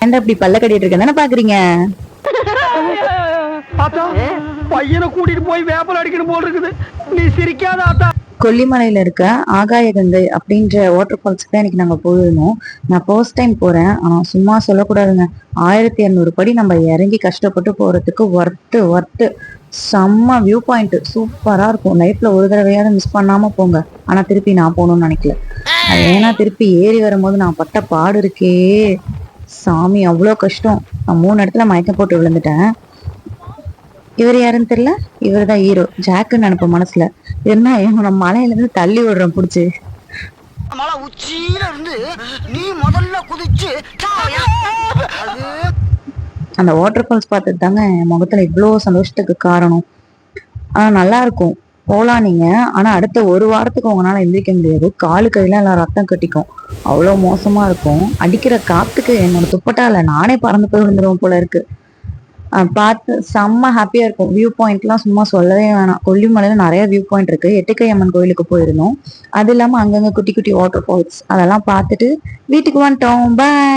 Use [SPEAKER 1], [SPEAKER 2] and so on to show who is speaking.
[SPEAKER 1] ஏன்டா இப்படி பல்ல கட்டிட்டு இருக்கேன் தானே பாக்குறீங்க?
[SPEAKER 2] ஆத்தா பையனை கூட்டிட்டு போய் வேப்பல் அடிக்கணும் போல் இருக்குது. நீ சிரிக்காத ஆத்தா.
[SPEAKER 1] கொல்லிமலையில இருக்க ஆகாய கங்கை அப்படின்ற வாட்டர் ஃபால்ஸ்க்கு தான் இன்னைக்கு நாங்க போயிருந்தோம். நான் ஃபர்ஸ்ட் டைம் போறேன். ஆனா சும்மா சொல்லக்கூடாதுங்க. 1200 படி நம்ம இறங்கி கஷ்டப்பட்டு போறதுக்கு ஒர்த்து. செம்ம வியூ பாயிண்ட் சூப்பரா இருக்கும். லைஃப்ல ஒரு தடவையாவது மிஸ் பண்ணாம போங்க. ஆனா திருப்பி நான் போகணும்னு நினைக்கல. அது ஏன்னா திருப்பி ஏறி வரும்போது நான் பட்ட பாடு இருக்கே சாமி, அவ்வளோ கஷ்டம். நான் 3 இடத்துல மயக்கம் போட்டு விழுந்துட்டேன். இவர் யாருன்னு தெரியல. இவர் தான் ஹீரோ. ஜாக்குன்னு நினைப்ப மனசுல. என்ன நம்ம மலையில இருந்து தள்ளி விடுறோம் புடிச்சு.
[SPEAKER 3] மலை உச்சியில இருந்து நீ முதல்ல குதிச்சு
[SPEAKER 1] அந்த வாட்டர் ஃபால்ஸ் பார்த்துட்டு தாங்க என் முகத்துல இவ்வளோ சந்தோஷத்துக்கு காரணம். ஆனா நல்லா இருக்கும், போலாம் நீங்க. ஆனா அடுத்த 1 வாரத்துக்கு உங்களால எந்திரிக்க முடியாது. காலு கையெல்லாம் எல்லாம் ரத்தம் கட்டிக்கும். அவ்வளோ மோசமா இருக்கும். அடிக்கிற காத்துக்கு என்னோட துப்பட்டால நானே பறந்து போய் விழுந்துருவோம் போல இருக்கு. பார்த்து செம்ம ஹாப்பியா இருக்கும். வியூ பாயிண்ட்லாம் சும்மா சொல்லவே வேணாம். கொல்லிமலையில நிறைய வியூ பாயிண்ட் இருக்கு. எட்டுக்கை அம்மன் கோயிலுக்கு போயிருந்தோம். அது இல்லாம அங்கங்க குட்டி குட்டி வாட்டர் ஃபால்ஸ் அதெல்லாம் பார்த்துட்டு வீட்டுக்கு வந்துட்டோம். பாய்.